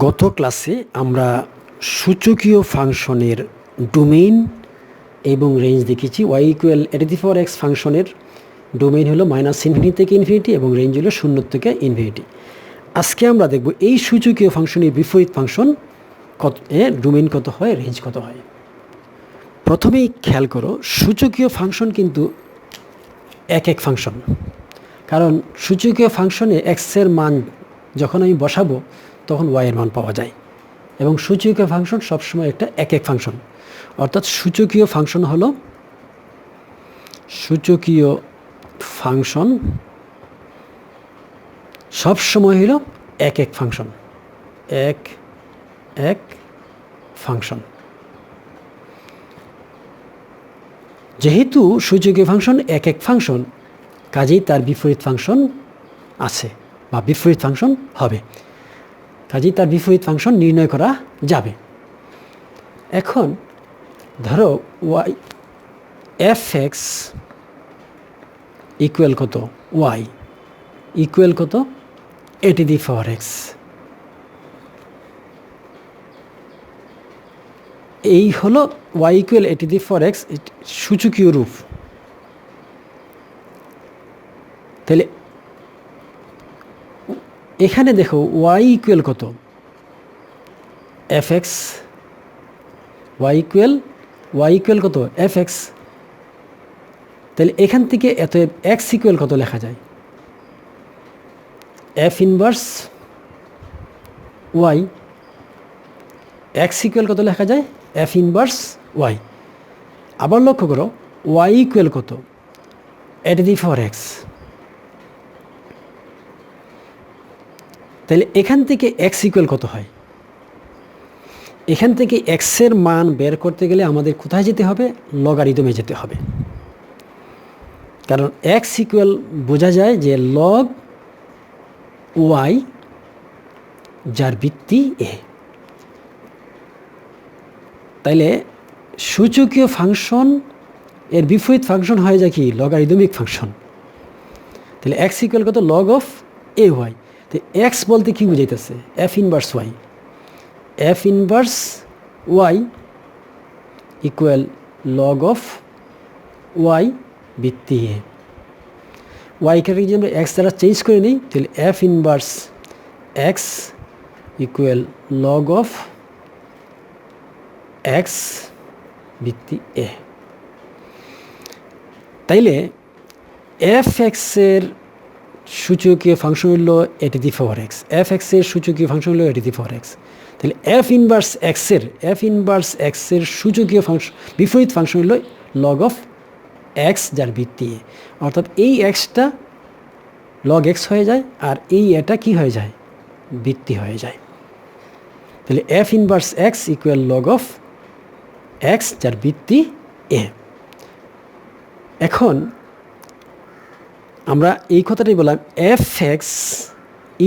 গত ক্লাসে আমরা সূচকীয় ফাংশনের ডোমেইন এবং রেঞ্জ দেখেছি। ওয়াই ইকুয়াল a⁴x ফাংশনের ডোমেইন হলো -∞ থেকে ইনফিনিটি এবং রেঞ্জ হলো 0 থেকে ইনফিনিটি। আজকে আমরা দেখব এই সূচকীয় ফাংশনের বিপরীত ফাংশন কত, ডোমেইন কত হয়, রেঞ্জ কত হয়। প্রথমেই খেয়াল করো, সূচকীয় ফাংশন কিন্তু এক ফাংশন, কারণ সূচকীয় ফাংশনে এক্সের মান যখন আমি বসাবো তখন ওয়াইয়ের মান পাওয়া যায়, এবং সূচকীয় ফাংশন সবসময় একটা এক ফাংশন। অর্থাৎ সূচকীয় ফাংশন হলো সবসময় হলো এক ফাংশন, এক ফাংশন। যেহেতু সূচকীয় ফাংশন এক ফাংশন, কাজেই তার বিপরীত ফাংশন আছে বা বিপরীত ফাংশন হবে, কাজেই তার বিপরীত ফাংশন নির্ণয় করা যাবে। এখন ধরো ওয়াই f(x) ইকুয়াল কত, ওয়াই ইকুয়াল কত, a⁴x। এই হলো ওয়াই ইকুয়াল a⁴x সূচকীয় রূপ। তাহলে এখানে দেখো ওয়াই ইকুয়াল কত, f(x), ওয়াই ইকুয়াল কত, f(x). তাহলে এখান থেকে এত x ইকুয়াল কত লেখা যায়, f inverse Y. x equal কত লেখা যায়, f ইনভার্স ওয়াই। আবার লক্ষ্য করো, y ইকুয়াল কত, a⁴x। তাহলে এখান থেকে x ইকুয়াল কত হয়, এখান থেকে x এর মান বের করতে গেলে আমাদের কোথায় যেতে হবে, লগারিদমে যেতে হবে। কারণ x ইকুয়াল বোঝা যায় যে লগ ওয়াই যার ভিত্তি a। তাইলে সূচকীয় ফাংশন এর বিপরীত ফাংশন হয়ে যায় কি, লগারিদমিক ফাংশন। তাহলে x ইকুয়াল কত, লগ অফ এ ওয়াই। তো x বলতে কি বুঝাইতেছে, f inverse Y. f inverse Y equal log of Y ভিত্তি এ। ওয়াইকে যদি আমরা x দ্বারা চেঞ্জ করে নিই, তাহলে f inverse x equal log of x ভিত্তি এ। তাইলে f(x) এর সূচকীয় ফাংশন হল a⁴x, f(x) এর সূচকীয় ফাংশন হল a⁴x। তাহলে f ইনভার্স x এর সূচকীয় ফাংশন, বিপরীত ফাংশন হল লগ অফ x যার ভিত্তি এ। অর্থাৎ এই xটা লগ x হয়ে যায়, আর এই এটা কি হয়ে যায়, ভিত্তি হয়ে যায়। তাহলে f inverse x equal log of x যার ভিত্তি এ। এখন আমরা এই কথাটাই বললাম, f(x)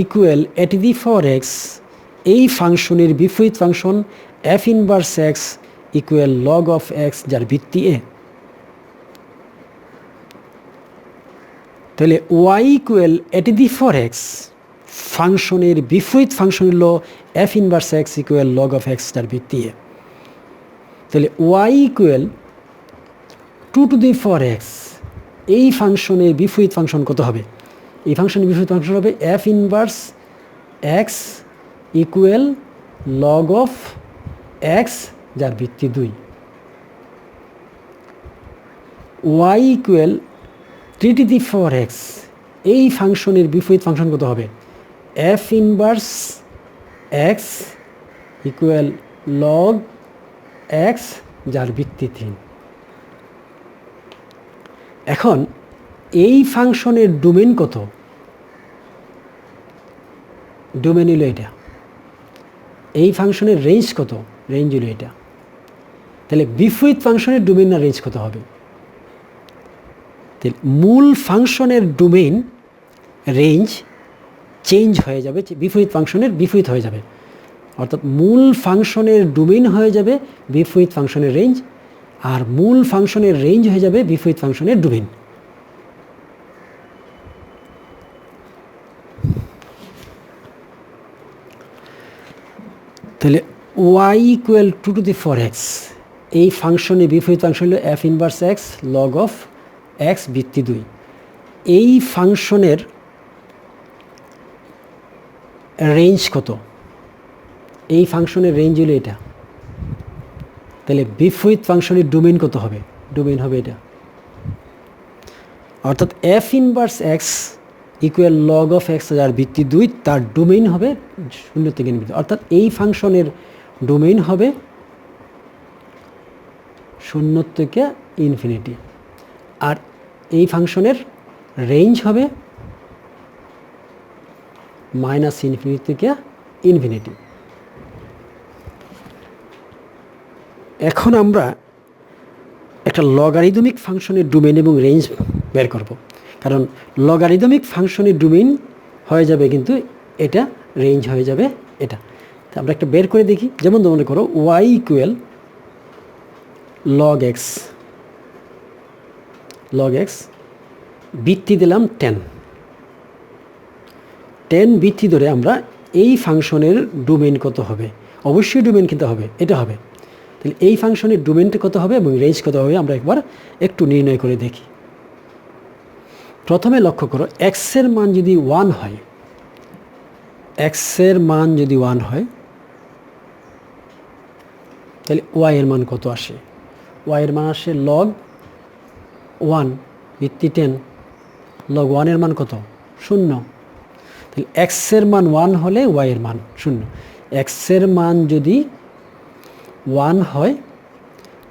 ইকুয়াল a⁴x এই ফাংশনের বিপরীত function f inverse x equal log of x যার ভিত্তি এ। তাহলে y ইকুয়াল a⁴x ফাংশনের বিপরীত ফাংশন হল f inverse x equal log of x যার ভিত্তি এ। তাহলে y ইকুয়াল 2⁴x এই ফাংশনের বিপরীত ফাংশন কত হবে, এই ফাংশনের বিপরীত ফাংশন হবে f inverse x equal log of x যার ভিত্তি 2। y ইকুয়াল 3⁴x এই ফাংশনের বিপরীত ফাংশন কত হবে, f inverse x equal log x যার ভিত্তি 3। এখন এই ফাংশনের ডোমেইন কত, ডোমেইন হলো এটা। এই ফাংশনের রেঞ্জ কত, রেঞ্জ হলো এটা। তাহলে বিপরীত ফাংশনের ডোমেইন না রেঞ্জ কত হবে, তাহলে মূল ফাংশনের ডোমেইন রেঞ্জ চেঞ্জ হয়ে যাবে, বিপরীত ফাংশনের বিপরীত হয়ে যাবে। অর্থাৎ মূল ফাংশনের ডোমেইন হয়ে যাবে বিপরীত ফাংশনের রেঞ্জ, আর মূল ফাংশনের রেঞ্জ হয়ে যাবে বিপরীত ফাংশনের ডোমেইন। তাহলে Y equal to two the four X, এই ফাংশনে বিপরীত ফাংশন হলো F inverse X log of X বৃত্তি 2। এই ফাংশনের রেঞ্জ কত? এই ফাংশনের রেঞ্জ হলো এটা। তাহলে বিপরীত ফাংশনের ডোমেইন কত হবে? ডোমেইন হবে এটা, অর্থাৎ F inverse x equal log of x যার ভিত্তি 2, তার ডোমেইন হবে 0 থেকে ইনফিনিটি। অর্থাৎ এই ফাংশনের ডোমেইন হবে 0 থেকে ইনফিনিটি, আর এই ফাংশনের রেঞ্জ হবে -∞ থেকে ইনফিনিটি। এখন আমরা একটা লগারিদমিক ফাংশনের ডোমেইন এবং রেঞ্জ বের করব, কারণ লগারিদমিক ফাংশনের ডোমেইন হয়ে যাবে কিন্তু এটা রেঞ্জ হয়ে যাবে এটা। তো আমরা একটা বের করে দেখি। যেমন মনে করো ওয়াই ইকুয়াল লগ এক্স বৃত্তি দিলাম 10 বৃত্তি ধরে আমরা এই ফাংশনের ডোমেইন কত হবে? অবশ্যই ডোমেইন কিন্তু হবে, এটা হবে। তাহলে এই ফাংশনের ডোমেইনটা কত হবে এবং রেঞ্জ কত হবে আমরা একবার একটু নির্ণয় করে দেখি। প্রথমে লক্ষ্য করো, এক্সের মান যদি 1 হয়, এক্সের মান যদি 1 হয়, তাহলে ওয়াই এর মান কত আসে? ওয়াই এর মান আসে লগ 1 ভিত্তি 10, লগ 1 এর মান কত? 0। তাহলে এক্সের মান 1 হলে ওয়াই এর মান 0। এক্সের মান যদি 1 হয়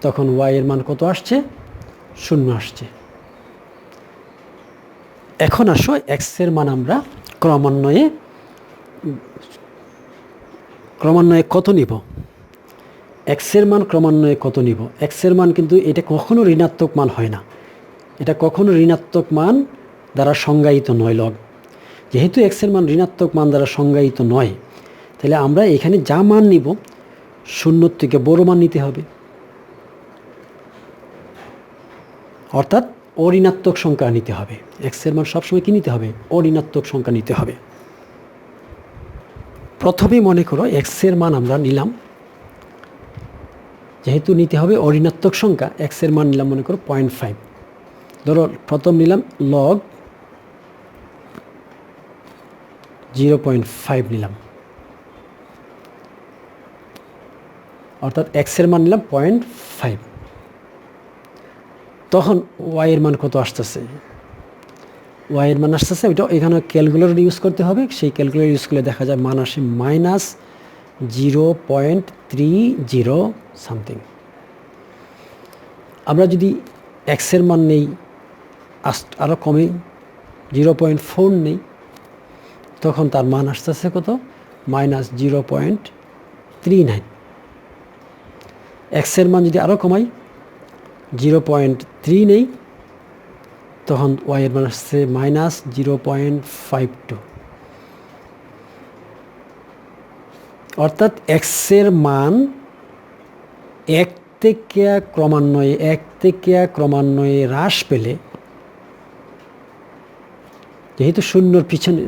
তখন ওয়াই এর মান কত আসছে? 0 আসছে। এখন আসো এক্সের মান আমরা ক্রমান্বয়ে কত নিব? এক্সের মান ক্রমান্বয়ে কত নিব? এক্সের মান কিন্তু এটা কখনো ঋণাত্মক মান হয় না, এটা কখনো ঋণাত্মক মান দ্বারা সংজ্ঞায়িত নয় লগ। যেহেতু এক্সের মান ঋণাত্মক মান দ্বারা সংজ্ঞায়িত নয়, তাহলে আমরা এখানে যা মান নিব 0 থেকে বড় মান নিতে হবে, অর্থাৎ অঋণাত্মক সংখ্যা নিতে হবে। এক্সের মান সবসময় কি নিতে হবে? অঋণাত্মক সংখ্যা নিতে হবে। প্রথমে মনে করো এক্সের মান আমরা নিলাম, যেহেতু নিতে হবে অঋণাত্মক সংখ্যা, এক্সের মান নিলাম মনে করো 0.5। ধরো প্রথম নিলাম লগ 0.5 নিলাম, অর্থাৎ এক্সের মান নিলাম 0.5। তখন ওয়াই এর মান কত আসতেছে? ওয়াই এর মান আসতেছে, ওইটা এখানে ক্যালকুলেটর ইউজ করতে হবে। সেই ক্যালকুলেটর ইউজ করলে দেখা যায় মান আসে -0.30 সামথিং। আমরা যদি এক্সের মান নেই আরও কমে 0.4 নেই, তখন তার মান আসতেছে কত? -0.39। এক্সের মান যদি আরও কমাই 0.3 নেই, তখন ওয়াই এর মান আসছে -0.52। অর্থাৎ এক্সের মান 1 থেকে ক্রমান্বয়ে হ্রাস পেলে, যেহেতু 0 পিছনে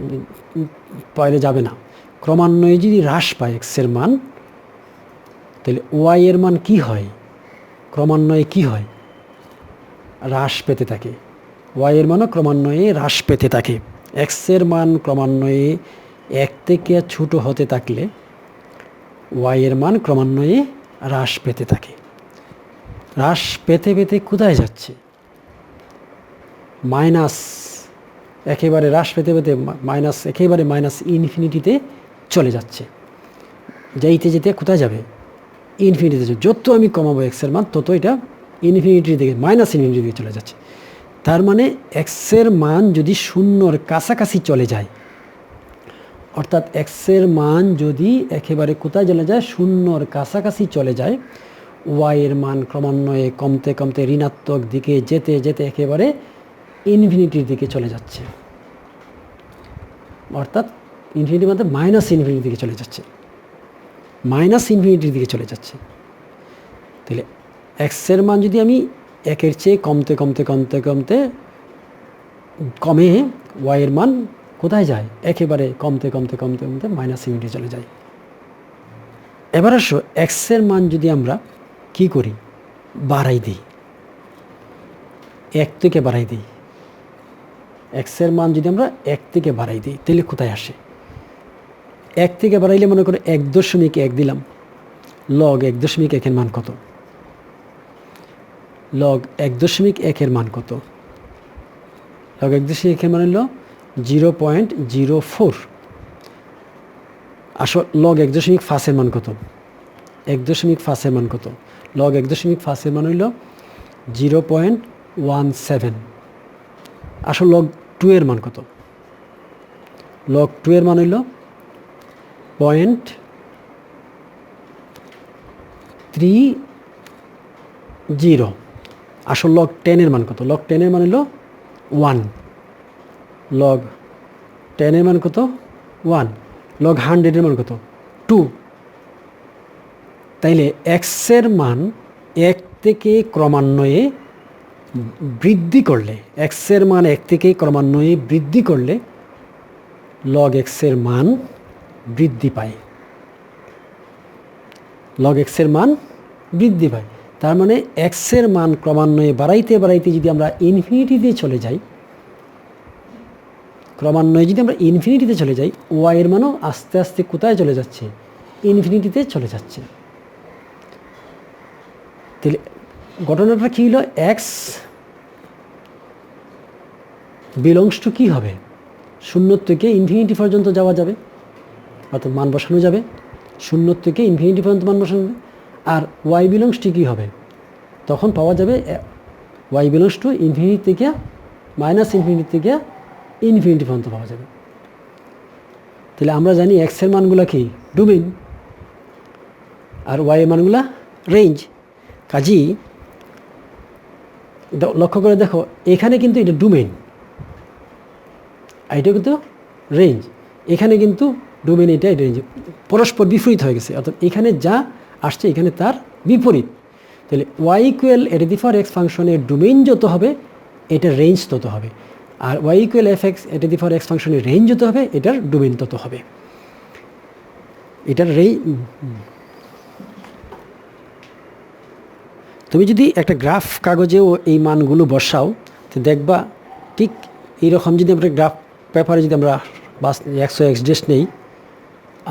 পরে যাবে না, ক্রমান্বয়ে যদি হ্রাস পায় এক্সের মান, তাহলে ওয়াই এর মান কি হয়? ক্রমান্বয়ে কি হয়? হ্রাস পেতে থাকে। ওয়াই এর মানও ক্রমান্বয়ে হ্রাস পেতে থাকে। এক্সের মান ক্রমান্বয়ে 1 থেকে ছোট হতে থাকলে ওয়াই এর মান ক্রমান্বয়ে হ্রাস পেতে থাকে। হ্রাস পেতে পেতে কোথায় যাচ্ছে? একেবারে হ্রাস পেতে পেতে একেবারে -ইনফিনিটিতে চলে যাচ্ছে। যাইতে যেতে কোথায় যাবে? ইনফিনিটিতে। যত আমি কমাবো এক্সের মান, তত এটা ইনফিনিটির দিকে -ইনফিনিটির দিকে চলে যাচ্ছে। তার মানে এক্সের মান যদি 0-র কাছাকাছি চলে যায়, অর্থাৎ এক্সের মান যদি একেবারে কোথায় চলে যায়? 0-র কাছাকাছি চলে যায়, ওয়াই এর মান ক্রমান্বয়ে কমতে কমতে ঋণাত্মক দিকে যেতে যেতে একেবারে ইনফিনিটির দিকে চলে যাচ্ছে। অর্থাৎ ইনফিনিটি মানে -ইনফিনিটির দিকে চলে যাচ্ছে, -ইনফিনিটির দিকে চলে যাচ্ছে। তাহলে এক্সের মান যদি আমি 1-এর চেয়ে কমতে কমে ওয়াই এর মান কোথায় যায়? একেবারে কমতে -ইনফিনিটি চলে যায়। এবার আসো এক্সের মান যদি আমরা কি করি, বাড়াই দিই, 1 থেকে বাড়াই দিই, এক্সের মান যদি আমরা 1 থেকে বাড়াই দিই তাহলে কোথায় আসে? 1 থেকে বাড়াইলে মনে করো 1.1 দিলাম, লগ 1.1 মান কত? লগ 1.1 মান কত? লগ 1.1 মান হলো 0.04। আসো লগ 1.5 মান কত? 1.5 মান কত? লগ 1.5 মান হইল 0.17। আসো লগ 2 এর মান কত? লগ 2 এর মান হইল 0.30। আসো লগ 10 এর মান কত? লগ 10 এর মান হইল 1। লগ 10 এর মান কত? 1। লগ 100 এর মান কত? 2। তাইলে এক্সের মান 1 থেকে ক্রমান্বয়ে বৃদ্ধি করলে, এক্সের মান 1 থেকে ক্রমান্বয়ে বৃদ্ধি করলে লগ এক্সের মান বৃদ্ধি পায়। লগ এক্সের মান বৃদ্ধি পায়। তার মানে এক্সের মান ক্রমান্বয়ে বাড়াইতে বাড়াইতে যদি আমরা ইনফিনিটিতে চলে যাই, ক্রমান্বয়ে যদি আমরা ইনফিনিটিতে চলে যাই, ওয়াই এর মানও আস্তে আস্তে কোথায় চলে যাচ্ছে? ইনফিনিটিতে চলে যাচ্ছে। তাহলে ঘটনাটা কী হলো? এক্স বিলংস টু কী হবে? 0 থেকে ইনফিনিটি পর্যন্ত যাওয়া যাবে, অর্থাৎ মান বসানো যাবে। 0 থেকে ইনফিনিটি পর্যন্ত মান বসানো যাবে। আর ওয়াই বিলংস টু কী হবে? তখন পাওয়া যাবে ওয়াই বিলংস টু ইনফিনিটি থেকে মাইনাস ইনফিনিটি থেকে ইনফিনিটি পর্যন্ত পাওয়া যাবে। তাহলে আমরা জানি এক্সের মানগুলো কি? ডোমেইন। আর ওয়াই এর মানগুলা রেঞ্জ। কাজেই লক্ষ্য করে দেখো, এখানে কিন্তু এটা ডোমেইন, এটা কিন্তু রেঞ্জ। এখানে কিন্তু ডোমেইন, এটা রেঞ্জ, পরস্পর বিপরীত হয়ে গেছে। অর্থাৎ এখানে যা আসছে এখানে তার বিপরীত। তাহলে Y equal a to the power x ফাংশনের ডোমেইন যত হবে এটার রেঞ্জ তত হবে। আর y equal f x a to the power x ফাংশনের রেঞ্জ যত হবে এটার ডোমেইন তত হবে। এটার তুমি যদি একটা গ্রাফ কাগজেও এই মানগুলো বসাও তো দেখবা ঠিক এইরকম। যদি আমরা গ্রাফ পেপারে যদি আমরা এক্স ও এক্স ডেস্ট নেই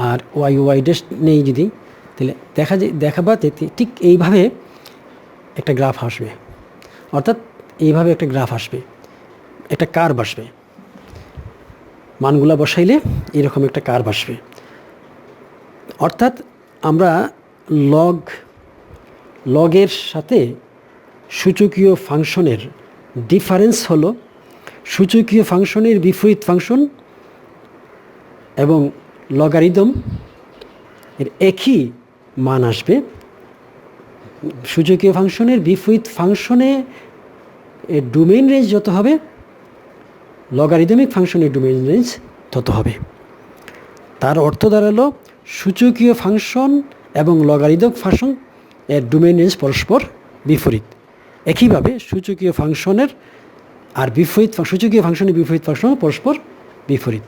আর ওয়াই ওয়াই ডেস্ট নেই যদি, তাহলে দেখাবা ঠিক এইভাবে একটা গ্রাফ আসবে। অর্থাৎ এইভাবে একটা গ্রাফ আসবে, একটা কার্ভ আসবে। মানগুলা বসাইলে এরকম একটা কার্ভ আসবে। অর্থাৎ আমরা লগের সাথে সূচকীয় ফাংশনের ডিফারেন্স হলো সূচকীয় ফাংশনের বিপরীত ফাংশন এবং লগারিদম এর একই মান আসবে। সূচকীয় ফাংশনের বিপরীত ফাংশনে এর ডোমেইন রেঞ্জ যত হবে, লগারিদমিক ফাংশনের ডোমেইন রেঞ্জ তত হবে। তার অর্থ দাঁড়ালো সূচকীয় ফাংশন এবং লগারিদমিক ফাংশন এর ডোমেইন রেঞ্জ পরস্পর বিপরীত। একইভাবে সূচকীয় ফাংশনের বিপরীত ফাংশন পরস্পর বিপরীত।